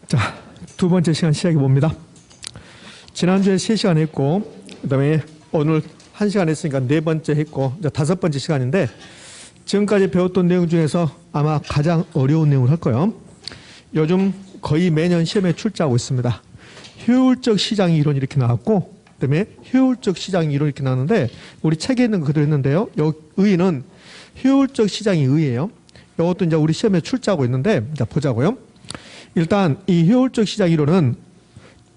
자, 두 번째 시간 시작해 봅니다. 지난주에 3시간 했고, 그 다음에 오늘 1시간 했으니까 네 번째 했고, 이제 다섯 번째 시간인데, 지금까지 배웠던 내용 중에서 아마 가장 어려운 내용을 할 거예요. 요즘 거의 매년 시험에 출제하고 있습니다. 효율적 시장 이론 이렇게 나왔고, 그 다음에 효율적 시장 이론 이렇게 나왔는데, 우리 책에 있는 거 그대로 했는데요. 요 의의는 효율적 시장이 의의예요. 이것도 이제 우리 시험에 출제하고 있는데, 자, 보자고요. 일단 이 효율적 시장 이론은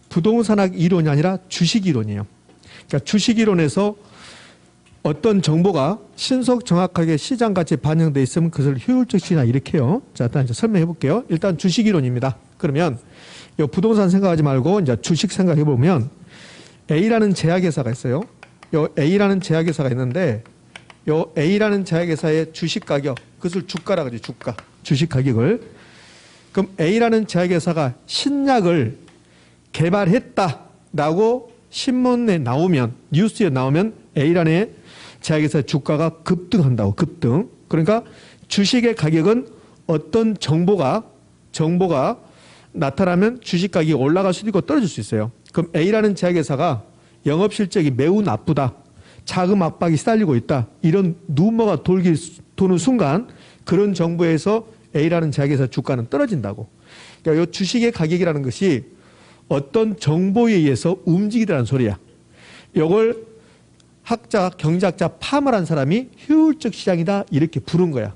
부동산학 이론이 아니라 주식 이론이에요. 그러니까 주식 이론에서 어떤 정보가 신속 정확하게 시장 가치에 반영되어 있으면 그것을 효율적 시장 이렇게 해요. 자, 일단 이제 설명해 볼게요. 일단 주식 이론입니다. 그러면 이 부동산 생각하지 말고 이제 주식 생각해 보면 A라는 제약회사가 있어요. 요 A라는 제약회사가 있는데 요 A라는 제약회사의 주식 가격, 그것을 주가라고 하죠. 주가. 주식 가격을. 그럼 A라는 제약회사가 신약을 개발했다라고 신문에 나오면, 뉴스에 나오면 A라는 제약회사의 주가가 급등한다고, 급등. 그러니까 주식의 가격은 어떤 정보가 나타나면 주식 가격이 올라갈 수도 있고 떨어질 수 있어요. 그럼 A라는 제약회사가 영업 실적이 매우 나쁘다, 자금 압박이 시달리고 있다, 이런 루머가 도는 순간 그런 정보에서 A라는 제약회사 주가는 떨어진다고. 그러니까 이 주식의 가격이라는 것이 어떤 정보에 의해서 움직이더라는 소리야. 이걸 학자, 경제학자 파머란 사람이 효율적 시장이다 이렇게 부른 거야.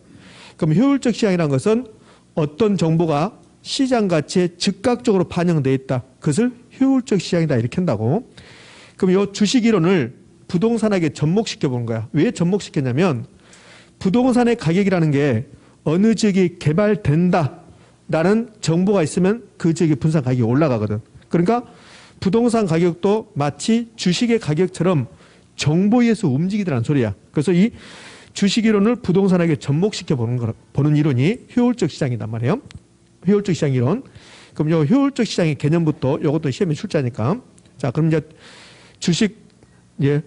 그럼 효율적 시장이라는 것은 어떤 정보가 시장 가치에 즉각적으로 반영되어 있다, 그것을 효율적 시장이다 이렇게 한다고. 그럼 이 주식 이론을 부동산학에 접목시켜 보는 거야. 왜 접목시켰냐면 부동산의 가격이라는 게 어느 지역이 개발된다라는 정보가 있으면 그 지역의 부동산 가격이 올라가거든. 그러니까 부동산 가격도 마치 주식의 가격처럼 정보에 의해서 움직이더라는 소리야. 그래서 이 주식 이론을 부동산에게 접목시켜 보는 이론이 효율적 시장이란 말이에요. 효율적 시장 이론. 그럼 요 효율적 시장의 개념부터 이것도 시험에 출제하니까. 자, 그럼 이제 주식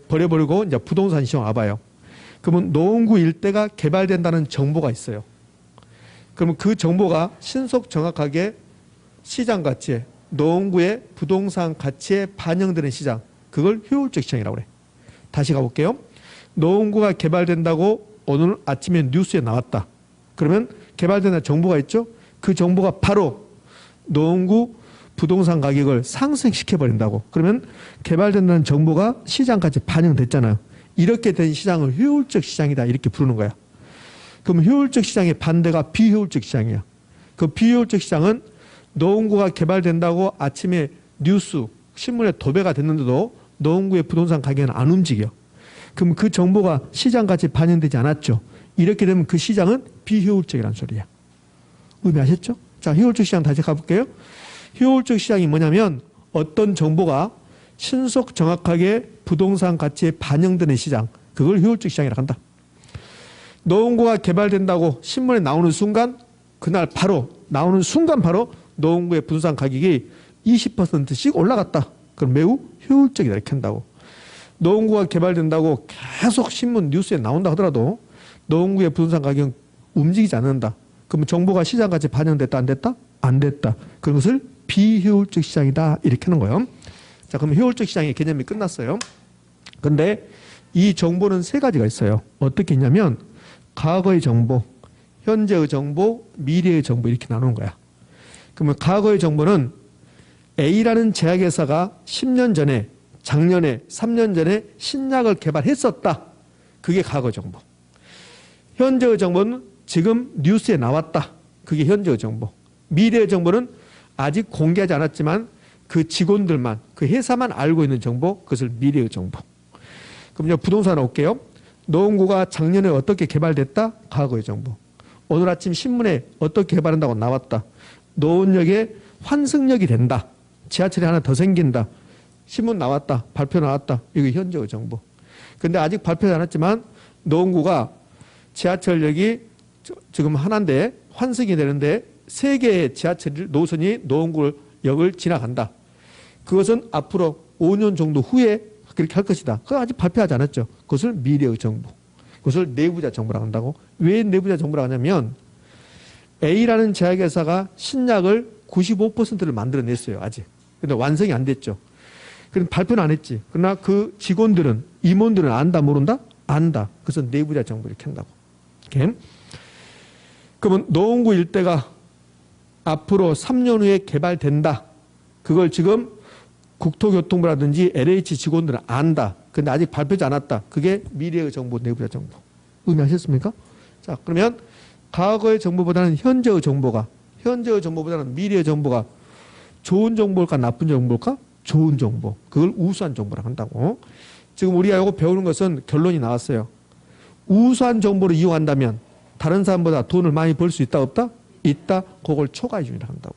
버려버리고 이제 부동산 시장 와봐요. 그러면 노원구 일대가 개발된다는 정보가 있어요. 그러면 그 정보가 신속 정확하게 시장 가치에, 노원구의 부동산 가치에 반영되는 시장, 그걸 효율적 시장이라고 그래. 다시 가볼게요. 노원구가 개발된다고 오늘 아침에 뉴스에 나왔다. 그러면 개발된다는 정보가 있죠. 그 정보가 바로 노원구 부동산 가격을 상승시켜버린다고. 그러면 개발된다는 정보가 시장 가치에 반영됐잖아요. 이렇게 된 시장을 효율적 시장이다 이렇게 부르는 거야. 그럼 효율적 시장의 반대가 비효율적 시장이야. 그 비효율적 시장은 노원구가 개발된다고 아침에 뉴스, 신문에 도배가 됐는데도 노원구의 부동산 가격은 안 움직여. 그럼 그 정보가 시장 가치에 반영되지 않았죠. 이렇게 되면 그 시장은 비효율적이라는 소리야. 의미하셨죠? 자, 효율적 시장 다시 가볼게요. 효율적 시장이 뭐냐면 어떤 정보가 신속 정확하게 부동산 가치에 반영되는 시장, 그걸 효율적 시장이라고 한다. 노원구가 개발된다고 신문에 나오는 순간, 그날 바로 나오는 순간 바로 노원구의 부동산 가격이 20%씩 올라갔다. 그럼 매우 효율적이다 이렇게 한다고. 노원구가 개발된다고 계속 신문 뉴스에 나온다 하더라도 노원구의 부동산 가격은 움직이지 않는다. 그럼 정보가 시장 가치에 반영됐다 안 됐다? 안 됐다. 그것을 비효율적 시장이다 이렇게 하는 거예요. 자, 그럼 효율적 시장의 개념이 끝났어요. 근데 이 정보는 세 가지가 있어요. 어떻게 했냐면 과거의 정보, 현재의 정보, 미래의 정보 이렇게 나누는 거야. 그러면 과거의 정보는 A라는 제약회사가 10년 전에, 작년에, 3년 전에 신약을 개발했었다. 그게 과거 정보. 현재의 정보는 지금 뉴스에 나왔다. 그게 현재의 정보. 미래의 정보는 아직 공개하지 않았지만 그 직원들만, 그 회사만 알고 있는 정보, 그것을 미래의 정보. 그럼 이제 부동산 올게요. 노원구가 작년에 어떻게 개발됐다? 과거의 정보. 오늘 아침 신문에 어떻게 개발한다고 나왔다. 노원역에 환승역이 된다. 지하철이 하나 더 생긴다. 신문 나왔다. 발표 나왔다. 이게 현재의 정보. 근데 아직 발표하지 않았지만 노원구가 지하철역이 지금 하나인데 환승이 되는데 3개의 지하철 노선이 노원구역을 지나간다. 그것은 앞으로 5년 정도 후에 그렇게 할 것이다. 그건 아직 발표하지 않았죠. 그것을 미래의 정보. 그것을 내부자 정보라고 한다고. 왜 내부자 정보라고 하냐면 A라는 제약회사가 신약을 95%를 만들어냈어요, 아직. 근데 완성이 안 됐죠. 그럼 발표는 안 했지. 그러나 그 직원들은, 임원들은 안다, 모른다? 안다. 그래서 내부자 정보를 켠다고. 이렇게. 그러면 노원구 일대가 앞으로 3년 후에 개발된다. 그걸 지금 국토교통부라든지 LH 직원들은 안다. 근데 아직 발표하지 않았다. 그게 미래의 정보, 내부자 정보. 의미하셨습니까? 자, 그러면 과거의 정보보다는 현재의 정보보다는 미래의 정보가 좋은 정보일까, 나쁜 정보일까? 좋은 정보. 그걸 우수한 정보라고 한다고. 지금 우리가 이거 배우는 것은 결론이 나왔어요. 우수한 정보를 이용한다면 다른 사람보다 돈을 많이 벌 수 있다, 없다? 있다. 그걸 초과해준이라고 한다고.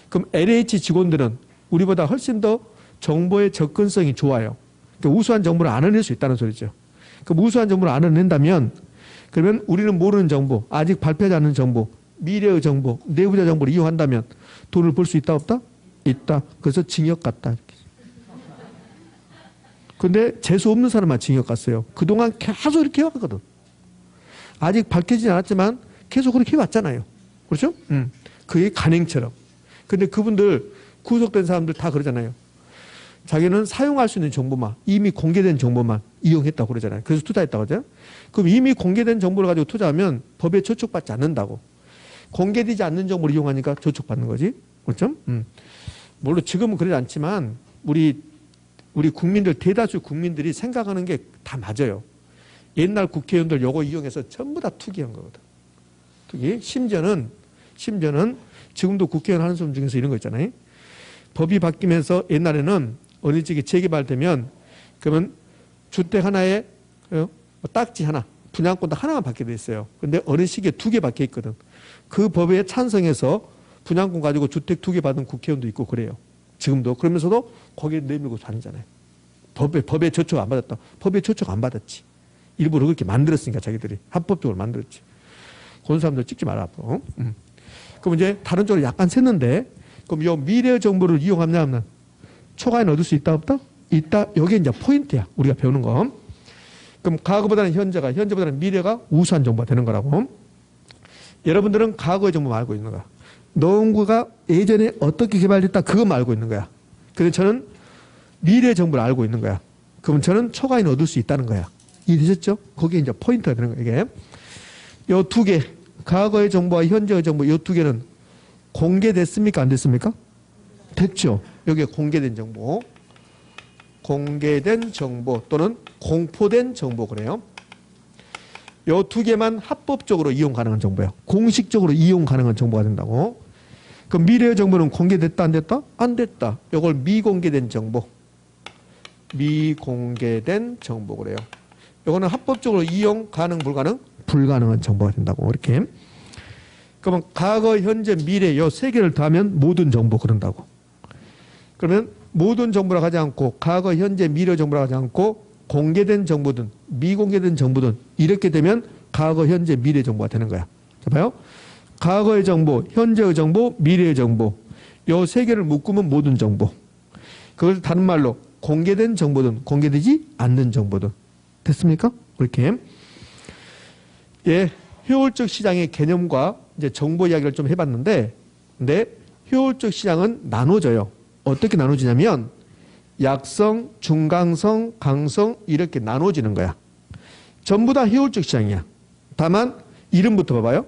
그럼 LH 직원들은 우리보다 훨씬 더 정보의 접근성이 좋아요. 그러니까 우수한 정보를 알아낼 수 있다는 소리죠. 그럼 우수한 정보를 알아낸다면 그러면 우리는 모르는 정보, 아직 발표하지 않은 정보, 미래의 정보, 내부자 정보를 이용한다면 돈을 벌 수 있다, 없다? 있다. 그래서 징역 갔다. 근데 재수 없는 사람만 징역 갔어요. 그동안 계속 이렇게 해왔거든. 아직 밝혀지지 않았지만 계속 그렇게 해왔잖아요. 그렇죠? 그게 간행처럼. 근데 그분들 구속된 사람들 다 그러잖아요. 자기는 사용할 수 있는 정보만, 이미 공개된 정보만 이용했다고 그러잖아요. 그래서 투자했다고 하죠. 그럼 이미 공개된 정보를 가지고 투자하면 법에 저촉받지 않는다고. 공개되지 않는 정보를 이용하니까 저촉받는 거지. 그렇죠? 물론 지금은 그러지 않지만 우리 국민들, 대다수 국민들이 생각하는 게 다 맞아요. 옛날 국회의원들 요거 이용해서 전부 다 투기한 거거든. 투기. 심지어는 지금도 국회의원 하는 사람 중에서 이런 거 있잖아요. 법이 바뀌면서 옛날에는 어느 지역이 재개발되면 그러면 주택 하나에 딱지 하나, 분양권도 하나만 받게 돼 있어요. 근데 어느 시기에 2개 박혀 있거든. 그 법에 찬성해서 분양권 가지고 주택 2개 받은 국회의원도 있고 그래요. 지금도. 그러면서도 거기에 내밀고 다니잖아요. 법에 저촉 안 받았다. 법에 저촉 안 받았지. 일부러 그렇게 만들었으니까 자기들이. 합법적으로 만들었지. 그런 사람들 찍지 마라. 앞으로. 그럼 이제 다른 쪽으로 약간 샜는데 그럼 이 미래 정보를 이용하면 없나? 초과에 얻을 수 있다, 없다? 있다. 여기 이제 포인트야. 우리가 배우는 거. 그럼 과거보다는 현재보다는 미래가 우수한 정보가 되는 거라고. 여러분들은 과거의 정보만 알고 있는 거야. 노원구가 예전에 어떻게 개발됐다 그것만 알고 있는 거야. 그래서 저는 미래 정보를 알고 있는 거야. 그럼 저는 초과인 얻을 수 있다는 거야. 이해되셨죠? 거기에 이제 포인트가 되는 거야. 이게 요 2개, 과거의 정보와 현재의 정보 요 2개는 공개됐습니까? 안 됐습니까? 됐죠. 여기에 공개된 정보, 공개된 정보 또는 공포된 정보 그래요. 요 2개만 합법적으로 이용 가능한 정보예요. 공식적으로 이용 가능한 정보가 된다고. 그럼 미래의 정보는 공개됐다, 안 됐다? 안 됐다. 요걸 미공개된 정보. 미공개된 정보 그래요. 요거는 합법적으로 이용 가능, 불가능? 불가능한 정보가 된다고. 이렇게. 그러면 과거, 현재, 미래 요 3개를 더하면 모든 정보 그런다고. 그러면 모든 정보라고 하지 않고 과거, 현재, 미래 정보라고 하지 않고 공개된 정보든 미공개된 정보든 이렇게 되면 과거, 현재, 미래 정보가 되는 거야. 자, 봐요. 과거의 정보, 현재의 정보, 미래의 정보. 요 3개를 묶으면 모든 정보. 그걸 다른 말로 공개된 정보든 공개되지 않는 정보든. 됐습니까? 이렇게. 예, 효율적 시장의 개념과 이제 정보 이야기를 좀 해봤는데, 근데 효율적 시장은 나눠져요. 어떻게 나눠지냐면 약성, 중강성, 강성 이렇게 나눠지는 거야. 전부 다 효율적 시장이야. 다만 이름부터 봐봐요.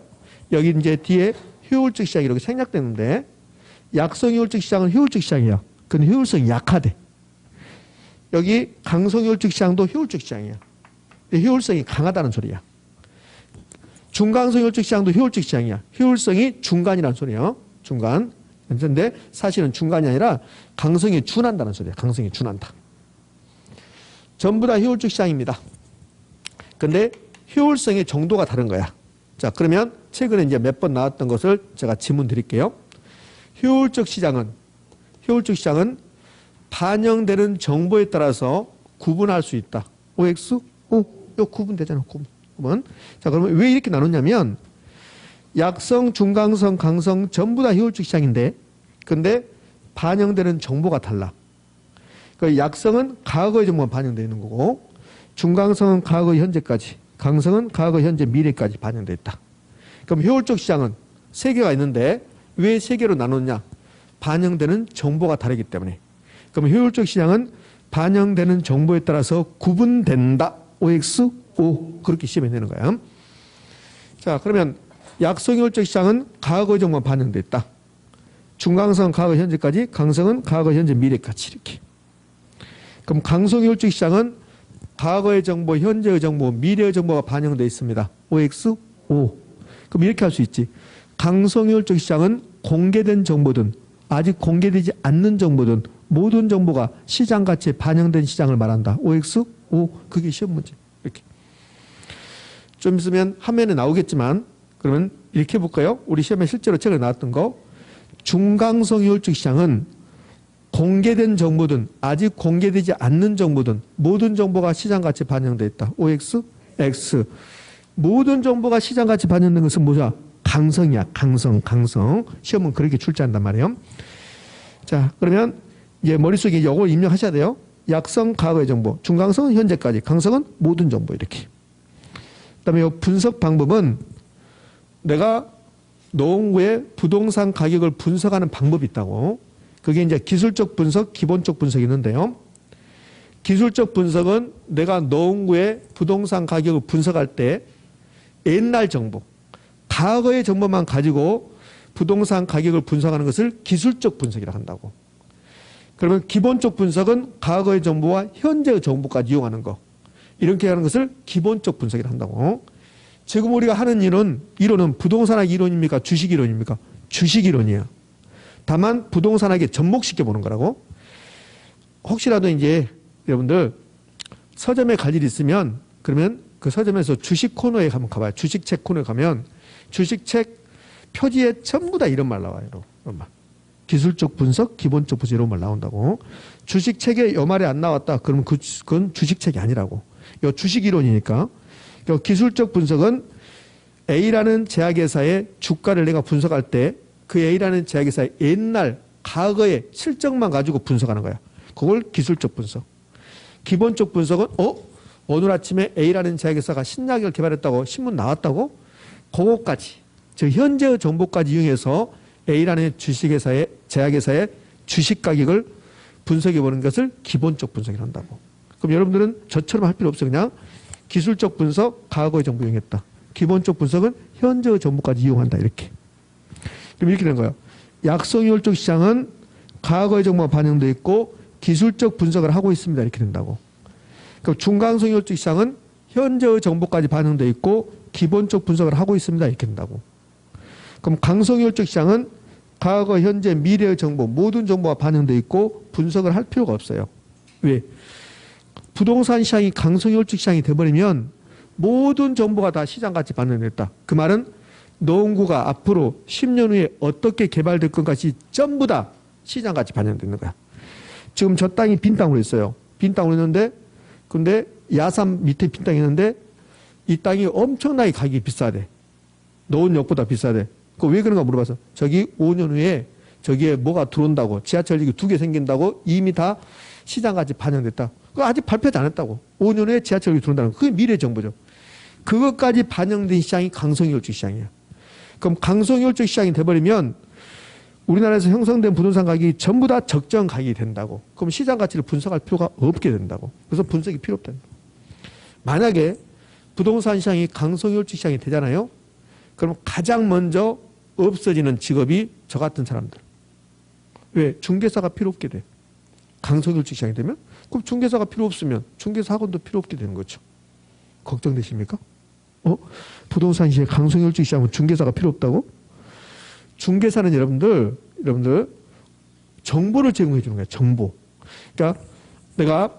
여기 이제 뒤에 효율적 시장 이렇게 생략되는데 약성 효율적 시장은 효율적 시장이야. 근데 효율성이 약하대. 여기 강성 효율적 시장도 효율적 시장이야. 근데 효율성이 강하다는 소리야. 중강성 효율적 시장도 효율적 시장이야. 효율성이 중간이라는 소리예요. 중간. 그런데 사실은 중간이 아니라 강성에 준한다는 소리야. 강성에 준한다. 전부 다 효율적 시장입니다. 근데 효율성의 정도가 다른 거야. 자, 그러면 최근에 이제 몇 번 나왔던 것을 제가 질문 드릴게요. 효율적 시장은 반영되는 정보에 따라서 구분할 수 있다. OX? 이거 구분되잖아. 구분. 자, 그러면 왜 이렇게 나눴냐면 약성, 중강성, 강성 전부 다 효율적 시장인데 근데 반영되는 정보가 달라. 그 약성은 과거의 정보가 반영되어 있는 거고 중강성은 과거, 현재까지 강성은 과거, 현재, 미래까지 반영되어 있다. 그럼 효율적 시장은 3개가 있는데 왜 세 개로 나눴냐? 반영되는 정보가 다르기 때문에. 그럼 효율적 시장은 반영되는 정보에 따라서 구분된다. OX, O. 그렇게 시험에 내는 거야. 자, 그러면 약성효율적 시장은 과거 정보만 반영됐다. 중강성 과거 현재까지, 강성은 과거 현재 미래까지 이렇게. 그럼 강성효율적 시장은 과거의 정보, 현재의 정보, 미래의 정보가 반영되어 있습니다. OX, O. 그럼 이렇게 할 수 있지. 강성효율적 시장은 공개된 정보든 아직 공개되지 않는 정보든 모든 정보가 시장 가치에 반영된 시장을 말한다. OX, O. 그게 시험 문제. 이렇게. 좀 있으면 화면에 나오겠지만 그러면 이렇게 해볼까요? 우리 시험에 실제로 최근에 나왔던 거. 중강성효율적 시장은 공개된 정보든 아직 공개되지 않는 정보든 모든 정보가 시장 가치에 반영되어 있다. OX, X. 모든 정보가 시장 가치에 반영된 것은 뭐냐? 강성이야. 강성. 시험은 그렇게 출제한단 말이에요. 자, 그러면 이제 머릿속에 이걸 입력하셔야 돼요. 약성 과거의 정보, 중강성은 현재까지, 강성은 모든 정보 이렇게. 그다음에 이 분석 방법은 내가 노원구의 부동산 가격을 분석하는 방법이 있다고. 그게 이제 기술적 분석, 기본적 분석이 있는데요. 기술적 분석은 내가 노원구의 부동산 가격을 분석할 때 옛날 정보, 과거의 정보만 가지고 부동산 가격을 분석하는 것을 기술적 분석이라고 한다고. 그러면 기본적 분석은 과거의 정보와 현재의 정보까지 이용하는 거. 이렇게 하는 것을 기본적 분석이라고 한다고. 지금 우리가 하는 이론은 부동산학 이론입니까? 주식 이론입니까? 주식 이론이에요. 다만 부동산학에 접목시켜 보는 거라고. 혹시라도 이제 여러분들 서점에 갈 일 있으면 그러면 그 서점에서 주식 코너에 한번 가봐요. 주식책 코너에 가면 주식책 표지에 전부 다 이런 말 나와요. 이런 말. 기술적 분석, 기본적 분석 이런 말 나온다고. 주식책에 이 말이 안 나왔다. 그러면 그건 주식책이 아니라고. 이 주식 이론이니까. 기술적 분석은 A라는 제약회사의 주가를 내가 분석할 때 그 A라는 제약회사의 옛날 과거의 실적만 가지고 분석하는 거야. 그걸 기술적 분석. 기본적 분석은 오늘 아침에 A라는 제약회사가 신약을 개발했다고 신문 나왔다고 그거까지 즉 현재의 정보까지 이용해서 A라는 주식회사의 제약회사의 주식 가격을 분석해 보는 것을 기본적 분석이라고 한다고. 그럼 여러분들은 저처럼 할 필요 없어. 그냥 기술적 분석, 과거의 정보 이용했다. 기본적 분석은 현재의 정보까지 이용한다. 이렇게. 그럼 이렇게 된 거예요. 약성효율적 시장은 과거의 정보가 반영되어 있고 기술적 분석을 하고 있습니다. 이렇게 된다고. 그럼 중강성효율적 시장은 현재의 정보까지 반영되어 있고 기본적 분석을 하고 있습니다. 이렇게 된다고. 그럼 강성효율적 시장은 과거, 현재, 미래의 정보 모든 정보가 반영되어 있고 분석을 할 필요가 없어요. 왜? 부동산 시장이 강성효율적 시장이 돼버리면 모든 정보가 다 시장가치 반영됐다. 그 말은 노원구가 앞으로 10년 후에 어떻게 개발될 것까지 전부 다 시장가치 반영되는 거야. 지금 저 땅이 빈 땅으로 있어요. 빈 땅으로 있는데 근데 야산 밑에 빈 땅이 있는데 이 땅이 엄청나게 가격이 비싸대. 노원역보다 비싸대. 그 왜 그런가 물어봐서 저기 5년 후에 저기에 뭐가 들어온다고 지하철역이 2개 생긴다고 이미 다 시장가치 반영됐다. 그거 아직 발표하지 않았다고. 5년 후에 지하철역이 들어온다는 거. 그게 미래 정보죠. 그것까지 반영된 시장이 강성효율적 시장이야. 그럼 강성효율적 시장이 돼버리면 우리나라에서 형성된 부동산 가격이 전부 다 적정 가격이 된다고. 그럼 시장 가치를 분석할 필요가 없게 된다고. 그래서 분석이 필요 없다. 만약에 부동산 시장이 강성효율적 시장이 되잖아요. 그럼 가장 먼저 없어지는 직업이 저 같은 사람들. 왜? 중개사가 필요 없게 돼. 강성효율적 시장이 되면? 그럼 중개사가 필요 없으면 중개사 학원도 필요 없게 되는 거죠. 걱정되십니까? 부동산 시장에 강성효율적 시장은 중개사가 필요 없다고? 중개사는 여러분들 정보를 제공해 주는 거예요. 정보. 그러니까 내가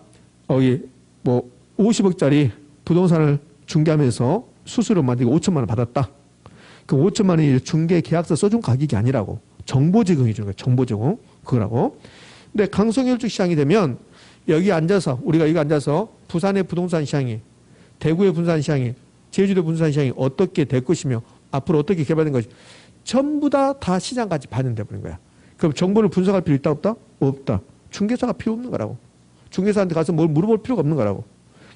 뭐 50억짜리 부동산을 중개하면서 수수료 만들고 5천만 원 받았다. 그 5천만 원이 중개 계약서 써준 가격이 아니라고. 정보 제공해 주는 거예요. 정보 제공. 그거라고. 근데 강성효율적 시장이 되면 여기 앉아서 우리가 여기 앉아서 부산의 부동산 시장이 대구의 부동산 시장이 제주도 부동산 시장이 어떻게 될 것이며 앞으로 어떻게 개발된 것이 전부 다 시장까지 반영돼 버린 거야. 그럼 정보를 분석할 필요 있다 없다? 없다. 중개사가 필요 없는 거라고. 중개사한테 가서 뭘 물어볼 필요가 없는 거라고.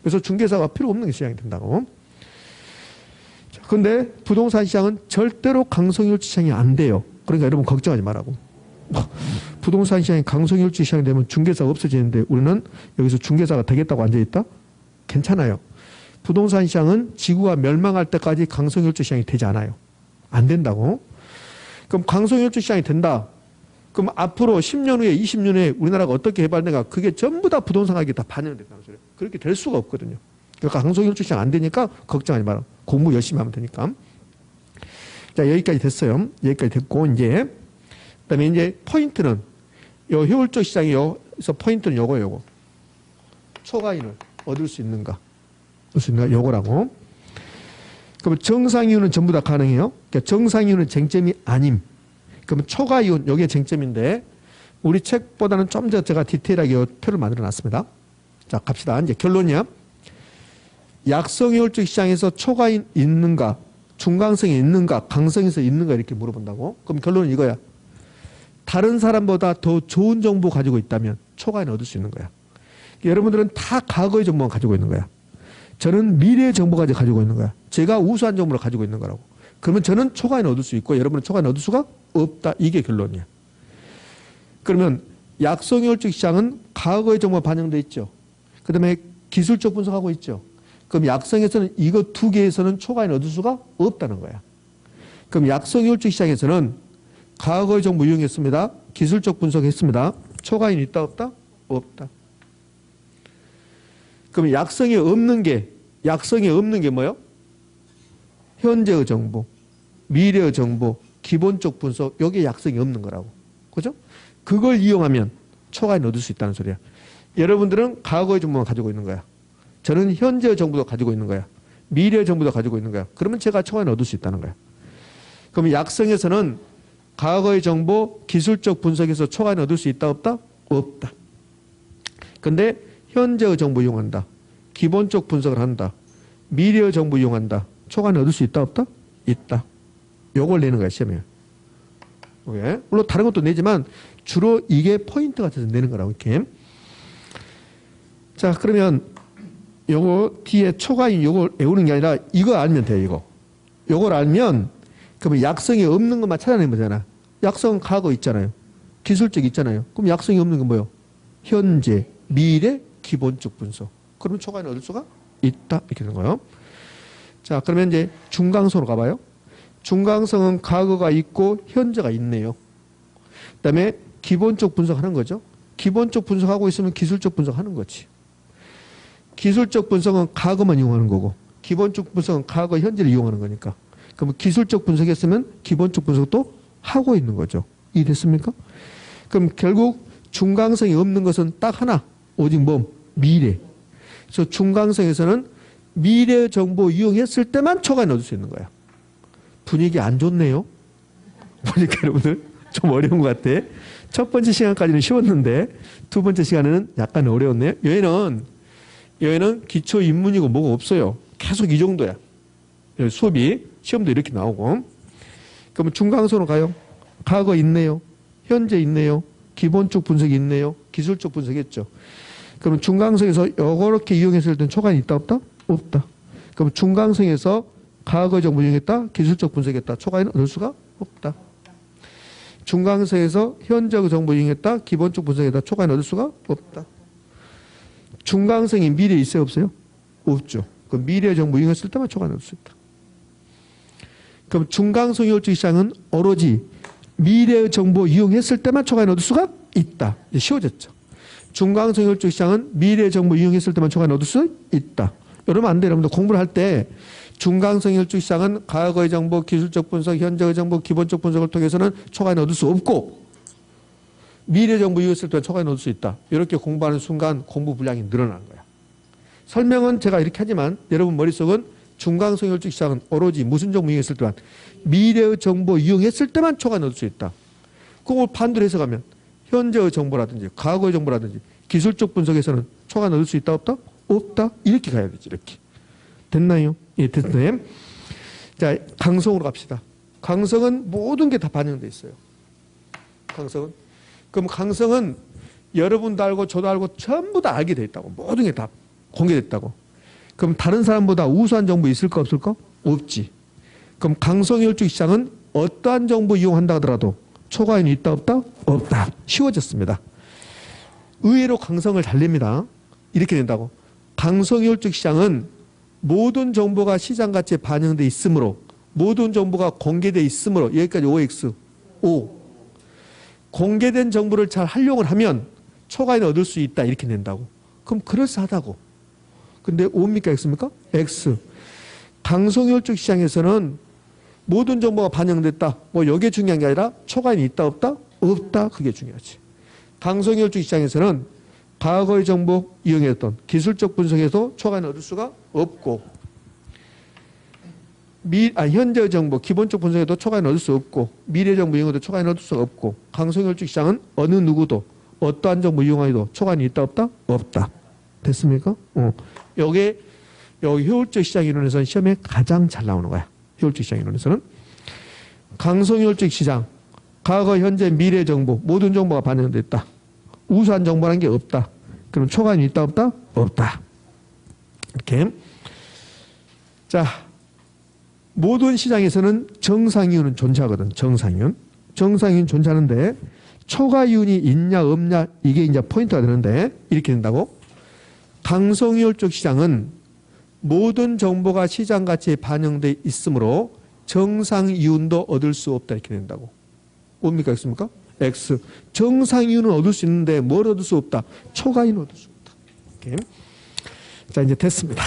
그래서 중개사가 필요 없는 시장이 된다고. 그런데 부동산 시장은 절대로 강성효율적 시장이 안 돼요. 그러니까 여러분 걱정하지 말라고. 부동산 시장이 강성혈주 시장이 되면 중개사가 없어지는데 우리는 여기서 중개사가 되겠다고 앉아있다? 괜찮아요. 부동산 시장은 지구가 멸망할 때까지 강성혈주 시장이 되지 않아요. 안 된다고. 그럼 강성혈주 시장이 된다. 그럼 앞으로 10년 후에 20년 후에 우리나라가 어떻게 개발되가 그게 전부 다 부동산 가격이 다 반영된다는 소리예요. 그렇게 될 수가 없거든요. 그러니까 강성혈주 시장 안 되니까 걱정하지 마라. 공부 열심히 하면 되니까. 자, 여기까지 됐어요. 여기까지 됐고 이제 그다음에 이제 포인트는 요 효율적 시장이 여기서 포인트는 요거. 초과인을 얻을 수 있는가? 얻을 수 있는가? 요거라고. 그러면 정상 이윤은 전부 다 가능해요. 그러니까 정상 이윤은 쟁점이 아님. 그러면 초과 이윤 요게 쟁점인데 우리 책보다는 좀 더 제가 디테일하게 표를 만들어 놨습니다. 자, 갑시다. 이제 결론이야. 약성 효율적 시장에서 초과인 있는가? 중강성이 있는가? 강성에서 있는가? 이렇게 물어본다고. 그럼 결론은 이거야. 다른 사람보다 더 좋은 정보 가지고 있다면 초과인 얻을 수 있는 거야. 여러분들은 다 과거의 정보만 가지고 있는 거야. 저는 미래의 정보까지 가지고 있는 거야. 제가 우수한 정보를 가지고 있는 거라고. 그러면 저는 초과인 얻을 수 있고 여러분은 초과인 얻을 수가 없다. 이게 결론이야. 그러면 약성효율적 시장은 과거의 정보가 반영돼 있죠. 그 다음에 기술적 분석하고 있죠. 그럼 약성에서는 이거 두 개에서는 초과인 얻을 수가 없다는 거야. 그럼 약성효율적 시장에서는 과거의 정보 이용했습니다. 기술적 분석했습니다. 초과인 있다 없다? 없다. 그럼 약성이 없는 게 뭐요? 현재의 정보, 미래의 정보, 기본적 분석, 여기에 약성이 없는 거라고. 그죠? 그걸 이용하면 초과인 얻을 수 있다는 소리야. 여러분들은 과거의 정보만 가지고 있는 거야. 저는 현재의 정보도 가지고 있는 거야. 미래의 정보도 가지고 있는 거야. 그러면 제가 초과인 얻을 수 있다는 거야. 그러면 약성에서는 과거의 정보, 기술적 분석에서 초과인 얻을 수 있다 없다? 없다. 근데 현재의 정보 이용한다. 기본적 분석을 한다. 미래의 정보 이용한다. 초과인 얻을 수 있다 없다? 있다. 요걸 내는 거야, 시험에. 왜? 물론 다른 것도 내지만 주로 이게 포인트가 돼서 내는 거라고, 이렇게. 자, 그러면 요거 뒤에 초과인 요걸 외우는 게 아니라 이거 알면 돼요, 이거. 요걸 알면 그러면 약성이 없는 것만 찾아내면 되잖아. 약성은 과거 있잖아요. 기술적 있잖아요. 그럼 약성이 없는 건 뭐예요? 현재, 미래, 기본적 분석. 그러면 초과인을 얻을 수가 있다. 이렇게 되는 거예요. 자, 그러면 이제 중강성으로 가봐요. 중강성은 과거가 있고 현재가 있네요. 그 다음에 기본적 분석하는 거죠. 기본적 분석하고 있으면 기술적 분석하는 거지. 기술적 분석은 과거만 이용하는 거고 기본적 분석은 과거, 현재를 이용하는 거니까. 그럼 기술적 분석했으면 기본적 분석도 하고 있는 거죠. 이해됐습니까? 그럼 결국 중강성이 없는 것은 딱 하나. 오직 뭐? 미래. 그래서 중강성에서는 미래 정보 이용했을 때만 초과인 얻을 수 있는 거야. 분위기 안 좋네요. 보니까 여러분들 좀 어려운 것 같아. 첫 번째 시간까지는 쉬웠는데 두 번째 시간에는 약간 어려웠네요. 여기는 기초 입문이고 뭐가 없어요. 계속 이 정도야. 수업이 시험도 이렇게 나오고. 그러면 중강성으로 가요. 과거 있네요. 현재 있네요. 기본적 분석이 있네요. 기술적 분석했죠. 그러면 중강성에서 이렇게 이용했을 때는 초과인이 있다 없다? 없다. 그럼 중강성에서 과거 정보 이용했다? 기술적 분석했다. 초과인은 얻을 수가 없다. 중강성에서 현재 정보 이용했다? 기본적 분석했다. 초과인은 얻을 수가 없다. 중강성이 미래에 있어요 없어요? 없죠. 그럼 미래 정보 이용했을 때만 초과인을 얻을 수 있다. 그럼 중강성 효율적 시장은 오로지 미래의 정보 이용했을 때만 초과인 얻을 수가 있다. 이제 쉬워졌죠. 중강성 효율적 시장은 미래의 정보 이용했을 때만 초과인 얻을 수 있다. 여러분 안 돼요. 여러분들 공부를 할 때 중강성 효율적 시장은 과거의 정보, 기술적 분석, 현재의 정보, 기본적 분석을 통해서는 초과인 얻을 수 없고 미래 정보 이용했을 때만 초과인 얻을 수 있다. 이렇게 공부하는 순간 공부 분량이 늘어나는 거야. 설명은 제가 이렇게 하지만 여러분 머릿속은 중강성 효율적 시장은 오로지 무슨 정보 이용했을 때만 미래의 정보 이용했을 때만 초과인 얻을 수 있다. 그걸 반대로 해석하면 현재의 정보라든지 과거의 정보라든지 기술적 분석에서는 초과인 얻을 수 있다 없다? 없다. 이렇게 가야 되지. 이렇게. 됐나요? 예, 됐네. 자, 강성으로 갑시다. 강성은 모든 게 다 반영돼 있어요. 강성은. 그럼 강성은 여러분도 알고 저도 알고 전부 다 알게 돼 있다고. 모든 게 다 공개됐다고. 그럼 다른 사람보다 우수한 정보 있을까 없을까? 없지. 그럼 강성 효율적 시장은 어떠한 정보 이용한다 하더라도 초과이윤이 있다 없다? 없다. 쉬워졌습니다. 의외로 강성을 잘 냅니다. 이렇게 된다고. 강성효율적 시장은 모든 정보가 시장 가치에 반영돼 있으므로 모든 정보가 공개돼 있으므로 여기까지 OX, O. 공개된 정보를 잘 활용을 하면 초과이윤을 얻을 수 있다. 이렇게 낸다고. 그럼 그럴싸하다고. 근데 O입니까? X입니까? X. 강성효율적 시장에서는 모든 정보가 반영됐다. 뭐 이게 중요한 게 아니라 초과이윤이 있다 없다? 없다. 그게 중요하지. 강성효율적 시장에서는 과거의 정보 이용했던 기술적 분석에서 초과이윤을 얻을 수가 없고 현재의 정보 기본적 분석에도 초과이윤을 얻을 수 없고 미래 정보 이용해도 초과이윤을 얻을 수 없고 강성효율적 시장은 어느 누구도 어떠한 정보 이용하여도 초과이윤이 있다 없다? 없다. 됐습니까? 요게 효율적 시장 이론에서는 시험에 가장 잘 나오는 거야. 효율적 시장 이론에서는 강성효율적 시장 과거 현재 미래 정보 모든 정보가 반영됐다. 우수한 정보라는 게 없다. 그럼 초과이윤이 있다 없다? 없다. 이렇게. 자, 모든 시장에서는 정상이윤은 존재하거든. 정상이윤 존재하는데 초과이윤이 있냐 없냐 이게 이제 포인트가 되는데 이렇게 된다고. 강성효율적 시장은 모든 정보가 시장 가치에 반영돼 있으므로 정상이윤도 얻을 수 없다 이렇게 된다고. 뭡니까? X입니까? X. 정상이윤은 얻을 수 있는데 뭘 얻을 수 없다? 초과이윤을 얻을 수 없다. 이렇게. 자, 이제 됐습니다.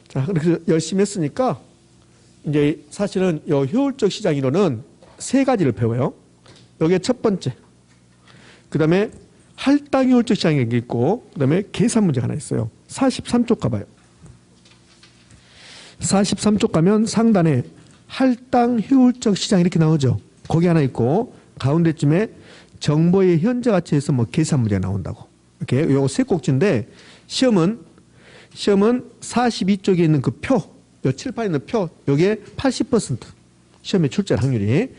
자, 그렇게 열심히 했으니까 이제 사실은 이 효율적 시장 이론은 세 가지를 배워요. 여기에 첫 번째. 그 다음에 할당 효율적 시장이 있고 그 다음에 계산 문제가 하나 있어요. 43쪽 가봐요. 43쪽 가면 상단에 할당 효율적 시장 이렇게 나오죠. 거기 하나 있고 가운데쯤에 정보의 현재 가치에서 뭐 계산 문제가 나온다고. 이렇게 요거 세 꼭지인데 시험은 42쪽에 있는 그 표, 요 칠판에 있는 표, 요게 80% 시험에 출제 확률이.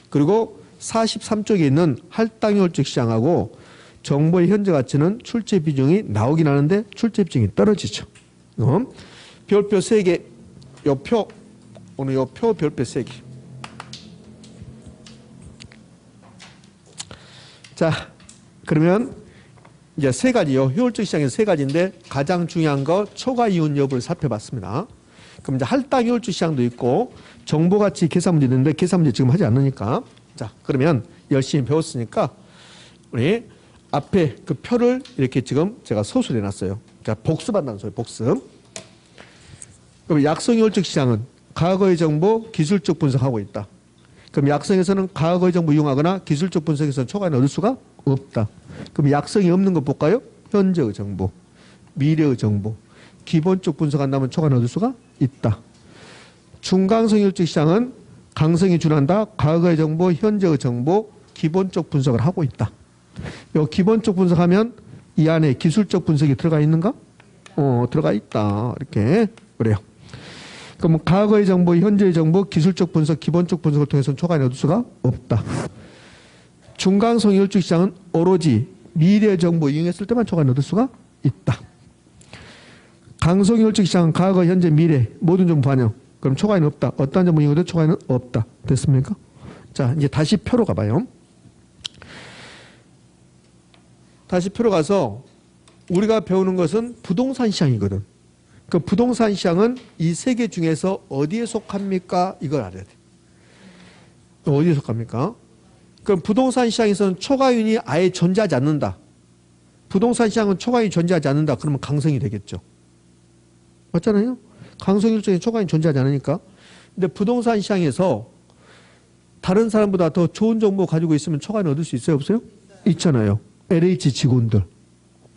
그리고 43쪽에 있는 할당 효율적 시장하고 정보의 현재 가치는 출제 비중이 나오긴 하는데 출제 비중이 떨어지죠. 별표 3개, 요 표, 오늘 요 표 별표 3개. 자, 그러면 이제 세 가지요. 효율적 시장에서 세 가지인데 가장 중요한 거 초과이윤 여부를 살펴봤습니다. 그럼 이제 할당 효율적 시장도 있고 정보 가치 계산 문제 있는데 계산 문제 지금 하지 않으니까. 자, 그러면 열심히 배웠으니까 우리 앞에 그 표를 이렇게 지금 제가 서술해 놨어요. 그러니까 복습한다는 소리, 복습. 그럼 약성 효율적 시장은 과거의 정보 기술적 분석하고 있다. 그럼 약성에서는 과거의 정보 이용하거나 기술적 분석에서는 초과이윤을 얻을 수가 없다. 그럼 약성이 없는 거 볼까요? 현재의 정보, 미래의 정보, 기본적 분석한다면 초과이윤을 얻을 수가 있다. 중강성 효율적 시장은 강성이 준한다. 과거의 정보, 현재의 정보, 기본적 분석을 하고 있다. 요 기본적 분석하면 이 안에 기술적 분석이 들어가 있는가? 들어가 있다. 이렇게 그래요. 그럼 과거의 정보, 현재의 정보, 기술적 분석, 기본적 분석을 통해서는 초과이윤을 얻을 수가 없다. 중강성 효율적 시장은 오로지 미래 정보 이용했을 때만 초과이윤을 얻을 수가 있다. 강성 효율적 시장은 과거, 현재, 미래 모든 정보 반영. 그럼 초과이윤 없다. 어떠한 정보 이용해도 초과이윤은 없다. 됐습니까? 자, 이제 다시 표로 가봐요. 다시 표로 가서 우리가 배우는 것은 부동산 시장이거든. 그 부동산 시장은 이 세 개 중에서 어디에 속합니까? 이걸 알아야 돼. 어디에 속합니까? 그럼 부동산 시장에서는 초과이윤이 아예 존재하지 않는다. 부동산 시장은 초과이윤이 존재하지 않는다. 그러면 강성이 되겠죠. 맞잖아요? 강성효율적인 초과이윤이 존재하지 않으니까. 근데 부동산 시장에서 다른 사람보다 더 좋은 정보 가지고 있으면 초과이윤 얻을 수 있어요? 없어요? 있잖아요. LH 직원들.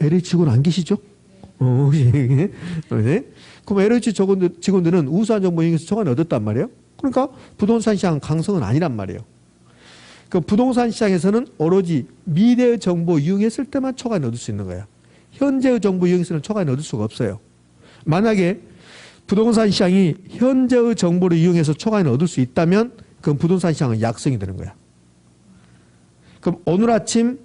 LH 직원 안 계시죠? 네. 그럼 LH 직원들은 우수한 정보 이용해서 초과이윤 얻었단 말이에요. 그러니까 부동산 시장 강성은 아니란 말이에요. 그 부동산 시장에서는 오로지 미래의 정보 이용했을 때만 초과이윤 얻을 수 있는 거야. 현재의 정보 이용해서는 초과이윤 얻을 수가 없어요. 만약에 부동산 시장이 현재의 정보를 이용해서 초과이윤 얻을 수 있다면 그럼 부동산 시장은 약성이 되는 거야. 그럼 오늘 아침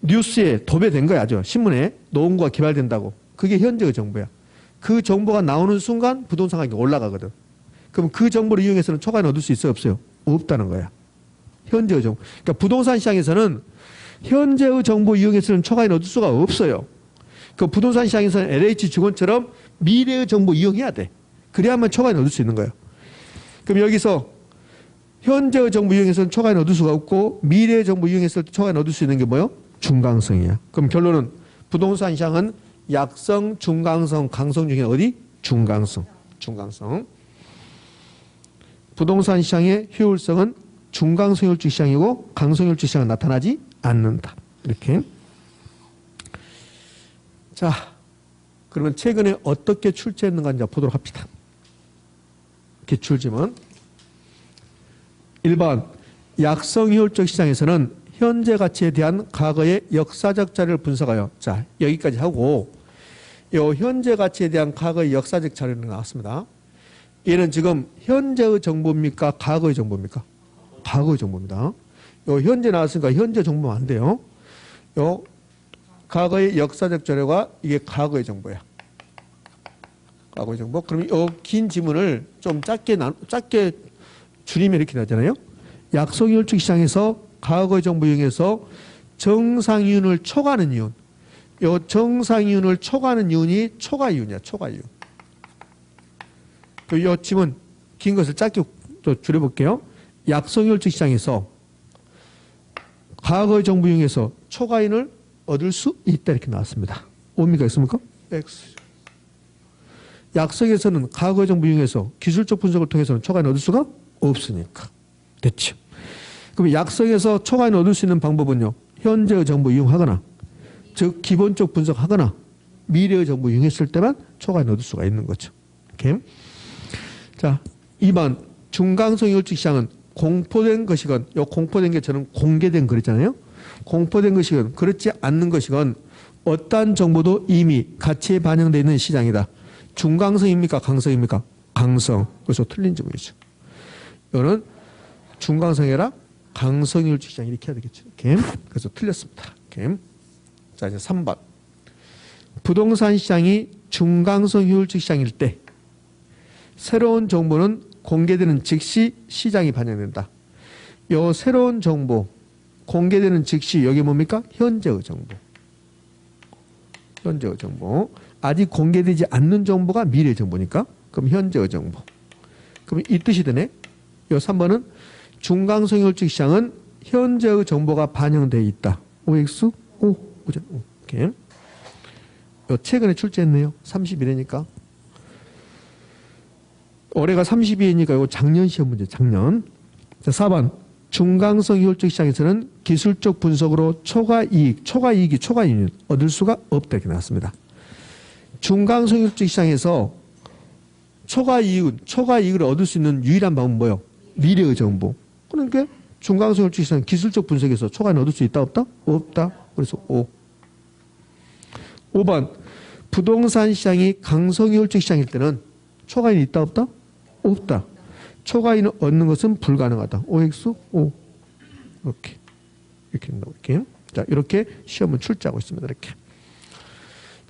뉴스에 도배된 거야죠. 신문에 노원구가 개발된다고. 그게 현재의 정보야. 그 정보가 나오는 순간 부동산 가격이 올라가거든. 그럼 그 정보를 이용해서는 초과이익을 얻을 수 있어요? 없어요? 없다는 거야. 현재의 정보. 그러니까 부동산 시장에서는 현재의 정보 이용해서는 초과이익을 얻을 수가 없어요. 그 부동산 시장에서는 LH 증권처럼 미래의 정보 이용해야 돼. 그래야만 초과이익을 얻을 수 있는 거예요. 그럼 여기서 현재의 정보 이용해서는 초과이익을 얻을 수가 없고 미래의 정보 이용해서 초과이익을 얻을 수 있는 게 뭐예요? 중강성이야. 그럼 결론은 부동산 시장은 약성, 중강성, 강성 중에 어디? 중강성. 중강성. 부동산 시장의 효율성은 중강성 효율적 시장이고 강성 효율적 시장은 나타나지 않는다. 이렇게. 자, 그러면 최근에 어떻게 출제했는가 이제 보도록 합시다. 기출지문. 1번 약성 효율적 시장에서는 현재 가치에 대한 과거의 역사적 자료를 분석하여, 자 여기까지 하고 이 현재 가치에 대한 과거의 역사적 자료는 나왔습니다. 얘는 지금 현재의 정보입니까? 과거의 정보입니까? 과거의 정보입니다. 요 현재 나왔으니까 현재 정보면 안 돼요. 요 과거의 역사적 자료가 이게 과거의 정보야. 과거의 정보. 그럼 이 긴 지문을 좀 짧게 줄이면 이렇게 되잖아요. 약성효율적 시장에서 과거의 정보 이용해서 정상이윤을 초과하는 이윤. 요 정상이윤을 초과하는 이윤이 초과이윤이야. 초과이윤. 요 지문 긴 것을 짧게 또 줄여볼게요. 약성효율적 시장에서 과거의 정보 이용해서 초과이윤을 얻을 수 있다 이렇게 나왔습니다. 옵니까? 있습니까? X. 약성에서는 과거의 정보 이용해서 기술적 분석을 통해서는 초과이윤을 얻을 수가 없으니까. 됐죠. 그럼 약성에서 초과이윤을 얻을 수 있는 방법은요. 현재의 정보 이용하거나 즉 기본적 분석하거나 미래의 정보 이용했을 때만 초과이윤을 얻을 수가 있는 거죠. 이렇게. 자, 2번 중강성 효율적 시장은 공포된 것이건, 요 공포된 게 저는 공개된 그랬잖아요. 공포된 것이건 그렇지 않는 것이건 어떠한 정보도 이미 가치에 반영되어 있는 시장이다. 중강성입니까? 강성입니까? 강성. 그래서 틀린 지문이죠. 이거는 중강성이라 강성 효율적 시장 이렇게 해야 되겠죠. 이렇게. 그래서 틀렸습니다. 이렇게. 자, 이제 3번. 부동산 시장이 중강성 효율적 시장일 때 새로운 정보는 공개되는 즉시 시장이 반영된다. 이 새로운 정보 공개되는 즉시 여기 뭡니까? 현재의 정보. 현재의 정보. 아직 공개되지 않는 정보가 미래의 정보니까 그럼 현재의 정보. 그럼 이 뜻이 되네. 이 3번은 중강성 효율적 시장은 현재의 정보가 반영되어 있다. OX? O. 오케이. 요 최근에 출제했네요. 31회니까. 올해가 32회니까 이거 작년 시험 문제, 작년. 자, 4번. 중강성 효율적 시장에서는 기술적 분석으로 초과이익이 초과이윤 얻을 수가 없다 이렇게 나왔습니다. 중강성 효율적 시장에서 초과이익을 얻을 수 있는 유일한 방법은 뭐예요? 미래의 정보. 그러니까 중강성 효율적 시장 기술적 분석에서 초과이익을 얻을 수 있다 없다? 없다. 그래서 O. 5번. 부동산 시장이 강성 효율적 시장일 때는 초과이익이 있다 없다? 없다. 초과이익을 얻는 것은 불가능하다. OX, O. 이렇게. 이렇게 된다고, 이렇게. 자, 이렇게 시험은 출제하고 있습니다. 이렇게.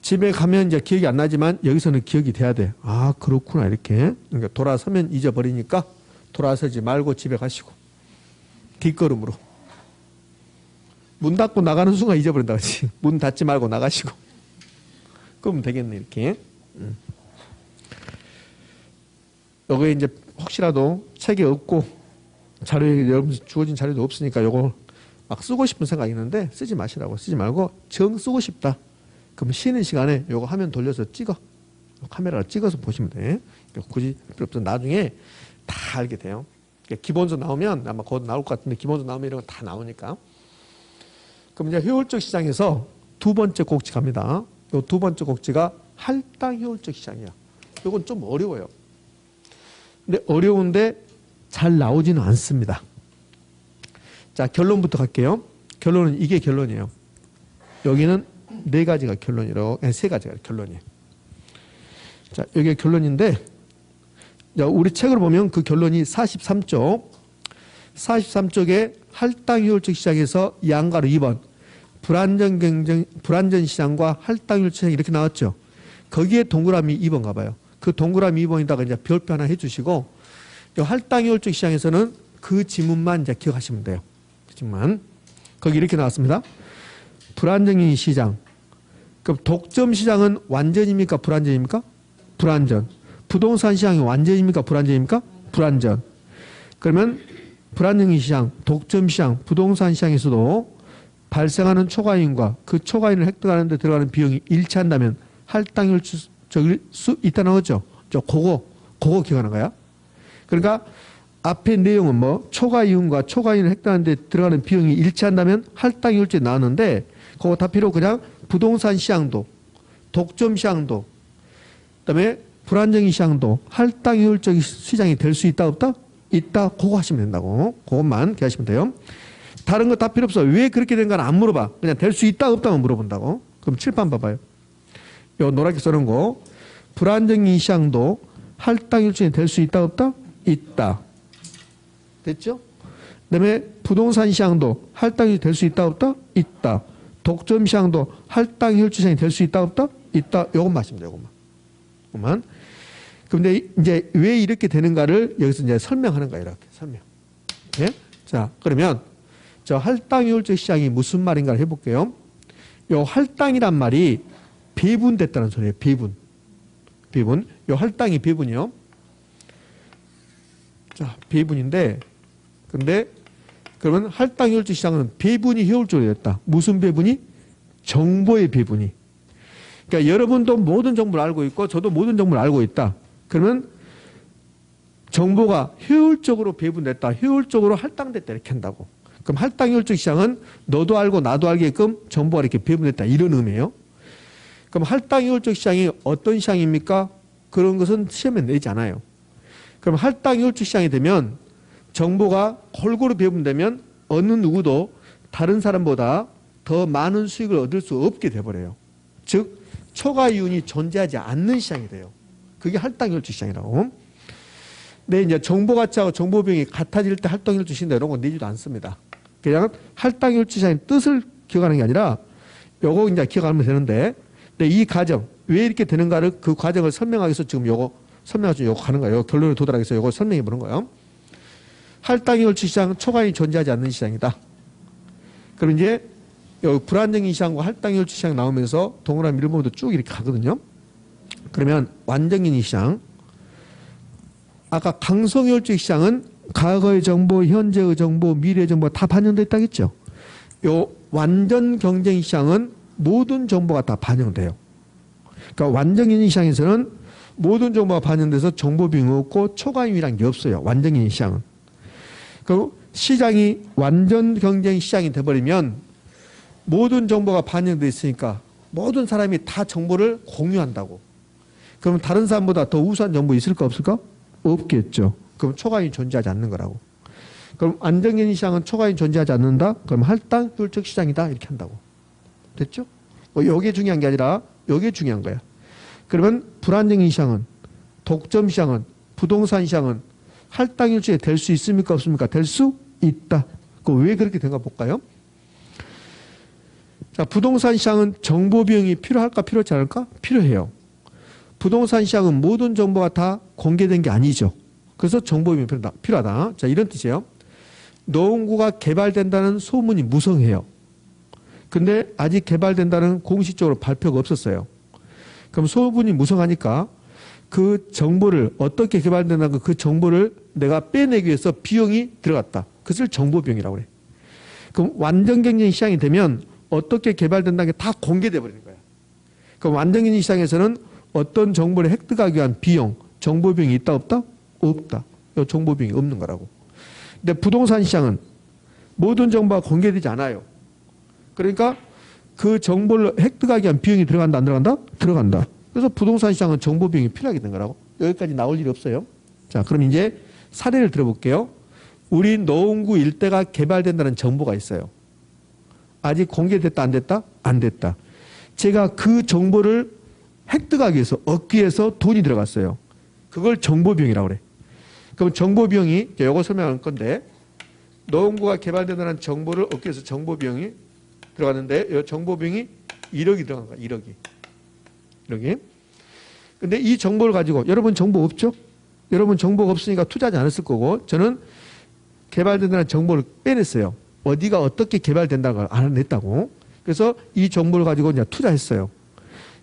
집에 가면 이제 기억이 안 나지만 여기서는 기억이 돼야 돼. 아, 그렇구나. 이렇게. 그러니까 돌아서면 잊어버리니까 돌아서지 말고 집에 가시고. 뒷걸음으로. 문 닫고 나가는 순간 잊어버린다. 그렇지? 문 닫지 말고 나가시고. 그러면 되겠네. 이렇게. 요거에 이제 혹시라도 책이 없고 자료에 여러분 주어진 자료도 없으니까 요거 막 쓰고 싶은 생각이 있는데 쓰지 마시라고. 쓰지 말고 정 쓰고 싶다. 그럼 쉬는 시간에 요거 화면 돌려서 찍어. 카메라로 찍어서 보시면 돼. 굳이 필요 없어. 나중에 다 알게 돼요. 기본서 나오면 아마 곧 나올 것 같은데 기본서 나오면 이런 거 다 나오니까. 그럼 이제 효율적 시장에서 두 번째 꼭지 갑니다. 요 두 번째 꼭지가 할당 효율적 시장이야. 요건 좀 어려워요. 근데 어려운데 잘 나오지는 않습니다. 자, 결론부터 갈게요. 결론은 이게 결론이에요. 여기는 네 가지가 결론이라고, 아니, 세 가지가 결론이에요. 자, 여기가 결론인데, 자, 우리 책을 보면 그 결론이 43쪽. 43쪽에 할당 효율적 시장에서 양가로 2번. 불안전 시장과 할당 효율적 시장 이렇게 나왔죠. 거기에 동그라미 2번 가봐요. 그 동그라미 2번에다가 이제 별표 하나 해주시고, 이 할당효율적 시장에서는 그 지문만 이제 기억하시면 돼요. 그 지문만. 거기 이렇게 나왔습니다. 불안정인 시장. 그럼 독점 시장은 완전입니까? 불완전입니까? 불완전. 부동산 시장이 완전입니까? 불완전입니까? 불완전. 그러면 불안정인 시장, 독점 시장, 부동산 시장에서도 발생하는 초과이윤과 그 초과이윤을 획득하는 데 들어가는 비용이 일치한다면 할당효율적일 수 있다는 거죠. 그거 기억하는 거야. 그러니까 앞에 내용은 뭐 초과이윤과 초과이윤을 획득하는 데 들어가는 비용이 일치한다면 할당효율적이 나왔는데 그거 다 필요 그냥 부동산 시장도 독점 시장도 그다음에 불안정인 시장도 할당효율적 시장이 될 수 있다 없다? 있다. 그거 하시면 된다고. 그것만 기하시면 돼요. 다른 거 다 필요 없어. 왜 그렇게 된가는 안 물어봐. 그냥 될 수 있다 없다만 물어본다고. 그럼 칠판 봐봐요. 요 노랗게 써놓은 거. 불안정인 시장도 할당효율적이 될 수 있다 없다? 있다. 됐죠? 그다음에 부동산 시장도 할당이 될 수 있다 없다? 있다. 독점 시장도 할당효율적 시장이 될 수 있다 없다? 있다. 요것만 하시면 돼요. 요것만. 그런데 이제 왜 이렇게 되는가를 여기서 이제 설명하는 거예요. 이렇게 설명. 예? 자, 그러면 저 할당효율적 시장이 무슨 말인가를 해볼게요. 요 할당이란 말이 배분됐다는 소리예요. 배분. 요 할당이 배분이요. 자, 배분인데, 근데 그러면 할당효율적 시장은 배분이 효율적으로 됐다. 무슨 배분이? 정보의 배분이. 그러니까 여러분도 모든 정보를 알고 있고 저도 모든 정보를 알고 있다. 그러면 정보가 효율적으로 배분됐다. 효율적으로 할당됐다. 이렇게 한다고. 그럼 할당효율적 시장은 너도 알고 나도 알게끔 정보가 이렇게 배분됐다. 이런 의미예요. 그럼 할당효율적 시장이 어떤 시장입니까? 그런 것은 시험에 내지 않아요. 그럼 할당효율적 시장이 되면 정보가 골고루 배분되면 어느 누구도 다른 사람보다 더 많은 수익을 얻을 수 없게 돼버려요. 즉 초과이윤이 존재하지 않는 시장이 돼요. 그게 할당효율적 시장이라고. 근데 이제 정보 가치하고 정보 비용이 같아질 때 할당효율적 시장 이런 거 내지도 않습니다. 그냥 할당효율적 시장의 뜻을 기억하는 게 아니라 요거 이제 기억하면 되는데, 근데 이 과정 왜 이렇게 되는가를 그 과정을 설명하기 위해서 지금 요거 설명하죠. 요거 가는 거예요. 결론에 도달하기 위해서 요거 설명해 보는 거예요. 할당효율적 시장은 초과이윤이 존재하지 않는 시장이다. 그럼 이제 여기 불안정인 시장과 할당효율적 시장 나오면서 동그라미 1번부터 쭉 이렇게 가거든요. 그러면 완정인 시장, 아까 강성효율적 시장은 과거의 정보, 현재의 정보, 미래의 정보 다 반영되어 있다겠죠. 요 완전 경쟁 시장은 모든 정보가 다 반영돼요. 그러니까 완정인 시장에서는 모든 정보가 반영돼서 정보 비용이 없고 초과이윤이라는 게 없어요. 완정인 시장은. 그 시장이 완전 경쟁 시장이 돼버리면 모든 정보가 반영돼 있으니까 모든 사람이 다 정보를 공유한다고. 그럼 다른 사람보다 더 우수한 정보 있을까 없을까? 없겠죠. 그럼 초과이윤이 존재하지 않는 거라고. 그럼 안정적인 시장은 초과이윤이 존재하지 않는다? 그럼 할당효율적 시장이다. 이렇게 한다고. 됐죠? 이게 중요한 게 아니라 이게 중요한 거야. 그러면 불안정인 시장은, 독점 시장은, 부동산 시장은 할당효율적이 될 수 있습니까? 없습니까? 될 수 있다. 왜 그렇게 된가 볼까요? 자, 부동산 시장은 정보 비용이 필요할까 필요하지 않을까? 필요해요. 부동산 시장은 모든 정보가 다 공개된 게 아니죠. 그래서 정보 비용이 필요하다. 자, 이런 뜻이에요. 노원구가 개발된다는 소문이 무성해요. 근데 아직 개발된다는 공식적으로 발표가 없었어요. 그럼 소문이 무성하니까 그 정보를 어떻게 개발된다는 그 정보를 내가 빼내기 위해서 비용이 들어갔다. 그것을 정보 비용이라고 그래. 그럼 완전 경쟁 시장이 되면 어떻게 개발된다는 게 다 공개돼 버리는 거야. 그럼 완전 경쟁 시장에서는 어떤 정보를 획득하기 위한 비용, 정보 비용이 있다 없다? 없다. 이 정보 비용이 없는 거라고. 근데 부동산 시장은 모든 정보가 공개되지 않아요. 그러니까 그 정보를 획득하기 위한 비용이 들어간다 안 들어간다? 들어간다. 그래서 부동산 시장은 정보 비용이 필요하게 된 거라고. 여기까지 나올 일이 없어요. 자, 그럼 이제 사례를 들어볼게요. 우리 노원구 일대가 개발된다는 정보가 있어요. 아직 공개됐다 안 됐다? 안 됐다. 제가 그 정보를 획득하기 위해서 얻기 위해서 돈이 들어갔어요. 그걸 정보 비용이라고 그래. 그럼 정보 비용이 이거 설명할 건데 노원구가 개발된다는 정보를 얻기 위해서 정보 비용이 들어갔는데 이 정보 비용이 1억이 들어간 거야. 1억이. 근데 이 정보를 가지고 여러분 정보 없죠? 여러분 정보가 없으니까 투자하지 않았을 거고 저는 개발된다는 정보를 빼냈어요. 어디가 어떻게 개발된다는 걸 알아냈다고. 그래서 이 정보를 가지고 이제 투자했어요.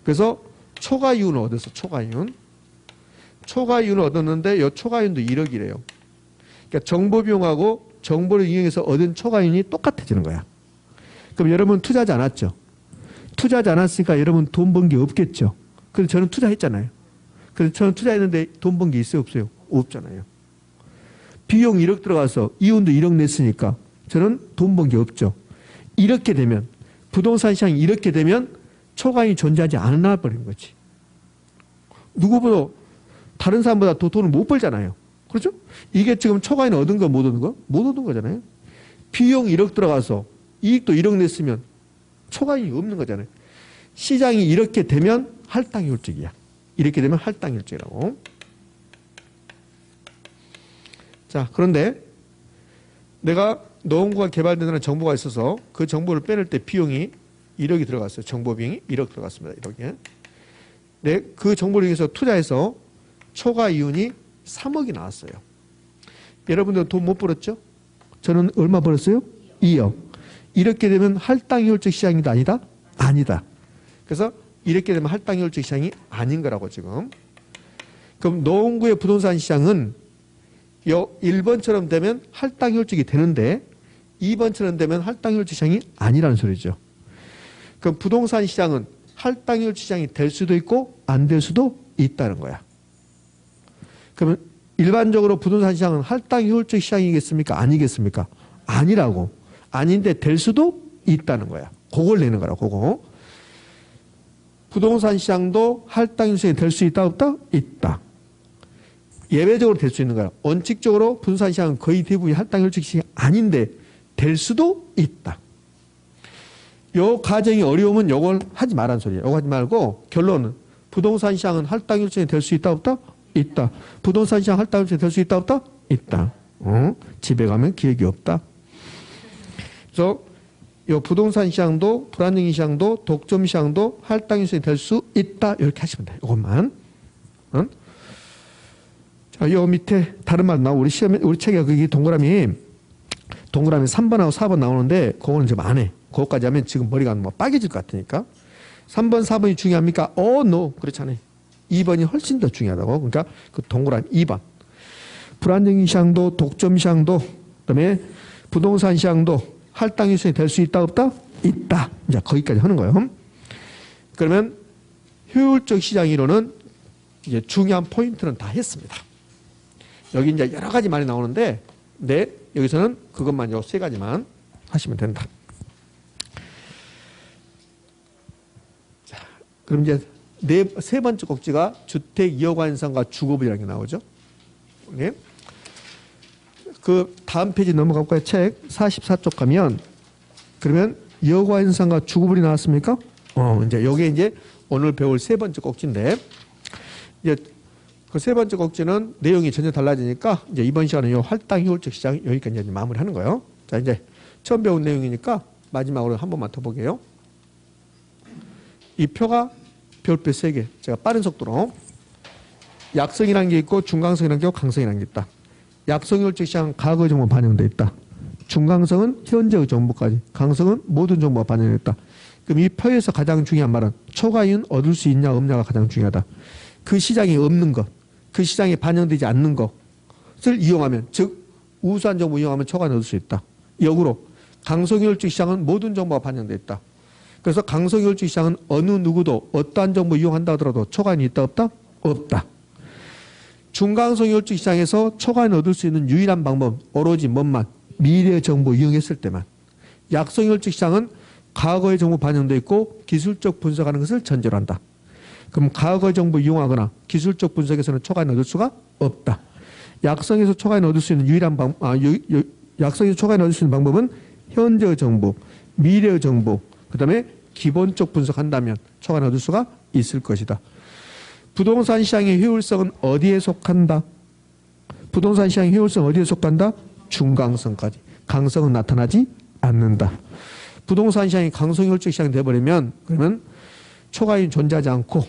그래서 초과이윤을 얻었어. 초과이윤. 초과이윤을 얻었는데 이 초과이윤도 1억이래요. 그러니까 정보 비용하고 정보를 이용해서 얻은 초과이윤이 똑같아지는 거야. 그럼 여러분 투자하지 않았죠? 투자하지 않았으니까 여러분 돈 번 게 없겠죠? 그래서 저는 투자했잖아요. 그래서 저는 투자했는데 돈 번 게 있어요? 없어요? 없잖아요. 비용 1억 들어가서 이윤도 1억 냈으니까 저는 돈 번 게 없죠. 이렇게 되면 부동산 시장이 이렇게 되면 초과이윤이 존재하지 않아 버린 거지. 누구보다 다른 사람보다 더 돈을 못 벌잖아요. 그렇죠? 이게 지금 초과이윤 얻은 거 못 얻은 거? 못 얻은 거잖아요. 비용 1억 들어가서 이익도 1억 냈으면 초과이윤이 없는 거잖아요. 시장이 이렇게 되면 할당효율적이야. 이렇게 되면 할당효율적이라고. 자, 그런데 내가 노원구가 개발된다는 정보가 있어서 그 정보를 빼낼 때 비용이 1억이 들어갔어요. 정보 비용이 1억 들어갔습니다. 1억에. 네, 그 정보를 위해서 투자해서 초과이윤이 3억이 나왔어요. 여러분들 돈 못 벌었죠? 저는 얼마 벌었어요? 2억. 이렇게 되면 할당효율적 시장이다 아니다? 아니다. 그래서 이렇게 되면 할당효율적 시장이 아닌 거라고 지금. 그럼 노원구의 부동산 시장은 1번처럼 되면 할당효율적이 되는데 2번처럼 되면 할당효율적 시장이 아니라는 소리죠. 그럼 부동산 시장은 할당효율적 시장이 될 수도 있고 안 될 수도 있다는 거야. 그러면 일반적으로 부동산 시장은 할당효율적 시장이겠습니까? 아니겠습니까? 아니라고. 아닌데 될 수도 있다는 거야. 그걸 내는 거라. 그거. 부동산 시장도 할당효율적 시장이 될 수 있다 없다? 있다. 예외적으로 될 수 있는 거야. 원칙적으로 부동산 시장은 거의 대부분이 할당효율적 시장이 아닌데 될 수도 있다. 요 가정이 어려우면 요걸 하지 말라는 소리예요. 요거 하지 말고 결론은 부동산 시장은 할당효율적 시장이 될 수 있다 없다? 있다. 부동산 시장 할당효율적 시장이 될 수 있다 없다? 있다. 집에 가면 기획이 없다. 그래서 요 부동산 시장도 불안정인 시장도 독점 시장도 할당효율적 시장이 될 수 있다. 이렇게 하시면 돼요. 이것만. 자, 요 밑에 다른 말 나오고 우리 시험에 우리 책에 거기 동그라미 3번하고 4번 나오는데 그거는 지금 안 해. 그것까지 하면 지금 머리가 뭐 빠개질 것 같으니까. 3번, 4번이 중요합니까? no. 그렇잖아요. 2번이 훨씬 더 중요하다고. 그러니까 그 동그라미 2번. 불안정인 시장도 독점 시장도 그다음에 부동산 시장도 할당효율 시장이 될 수 있다 없다? 있다. 이제 거기까지 하는 거예요. 그러면 효율적 시장이론은 이제 중요한 포인트는 다 했습니다. 여기 이제 여러 가지 말이 나오는데 네, 여기서는 그것만 요 세 가지만 하시면 된다. 자, 그럼 이제 세 번째 꼭지가 주택 이어관상과 주거부라는 게 나오죠. 네. 그 다음 페이지 넘어가 볼까요? 책 44쪽 가면 그러면 이어관상과 주거부리 나왔습니까? 이제 요게 이제 오늘 배울 세 번째 꼭지인데 이제 그 세 번째 꼭지는 내용이 전혀 달라지니까 이제 이번 시간은 요 할당효율적 시장 여기까지 이제 마무리하는 거예요. 자, 이제 처음 배운 내용이니까 마지막으로 한 번만 더 보게요. 이 표가 별표 3개. 제가 빠른 속도로 약성이라는 게 있고 중강성이라는 게 있고 강성이라는 게 있다. 약성효율적 시장 과거의 정보 반영되어 있다. 중강성은 현재의 정보까지. 강성은 모든 정보가 반영되어 있다. 그럼 이 표에서 가장 중요한 말은 초과이윤 얻을 수 있냐 없냐가 가장 중요하다. 그 시장이 없는 것, 그 시장에 반영되지 않는 것을 이용하면, 즉 우수한 정보 이용하면 초과이윤 얻을 수 있다. 역으로 강성효율적 시장은 모든 정보가 반영되어 있다. 그래서 강성효율적 시장은 어느 누구도 어떠한 정보 이용한다 하더라도 초과이윤이 있다 없다? 없다. 중강성효율적 시장에서 초과이윤 얻을 수 있는 유일한 방법 오로지 뭔만? 미래의 정보 이용했을 때만. 약성효율적 시장은 과거의 정보 반영되어 있고 기술적 분석하는 것을 전제로 한다. 그럼 과거의 정보 이용하거나 기술적 분석에서는 초과이윤 얻을 수가 없다. 약성에서 초과이윤 얻을 수 있는 유일한 약성에서 초과이윤 얻을 수 있는 방법은 현재의 정보, 미래의 정보, 그 다음에 기본적 분석한다면 초과이윤 얻을 수가 있을 것이다. 부동산 시장의 효율성은 어디에 속한다? 부동산 시장의 효율성은 어디에 속한다? 중강성까지. 강성은 나타나지 않는다. 부동산 시장이 강성효율적 시장이 되어버리면 그러면 초과이윤 존재하지 않고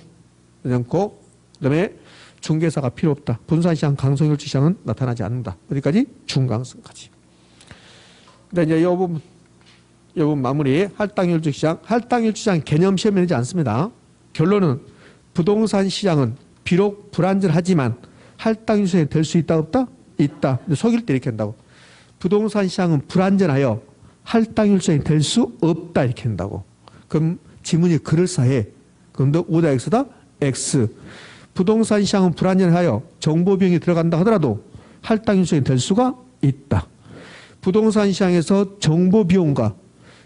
그다음에 중개사가 필요 없다. 분산시장, 강성일주 시장은 나타나지 않는다. 어디까지? 중강성까지. 그다음에 이제 이 부분 마무리. 할당일주 시장. 할당일주 시장 개념 시험에 내지 않습니다. 결론은 부동산 시장은 비록 불안전하지만 할당일주 시장이 될 수 있다 없다? 있다. 속일 때 이렇게 한다고. 부동산 시장은 불안전하여 할당일주 시장이 될 수 없다 이렇게 한다고. 그럼 지문이 그럴싸해. 그럼 너 O다 X다? X. 부동산 시장은 불안전하여 정보 비용이 들어간다 하더라도 할당일주 시장이 될 수가 있다. 부동산 시장에서 정보 비용과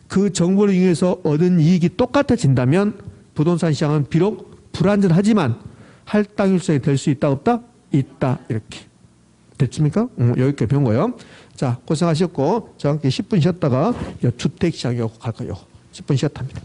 그 정보를 이용해서 얻은 이익이 똑같아진다면 부동산 시장은 비록 불안전하지만 할당일주 시장이 될 수 있다 없다? 있다. 이렇게. 됐습니까? 여기까지 배운 거예요. 자, 고생하셨고 저와 함께 10분 쉬었다가 주택시장 갈 거예요. 10분 쉬었답니다.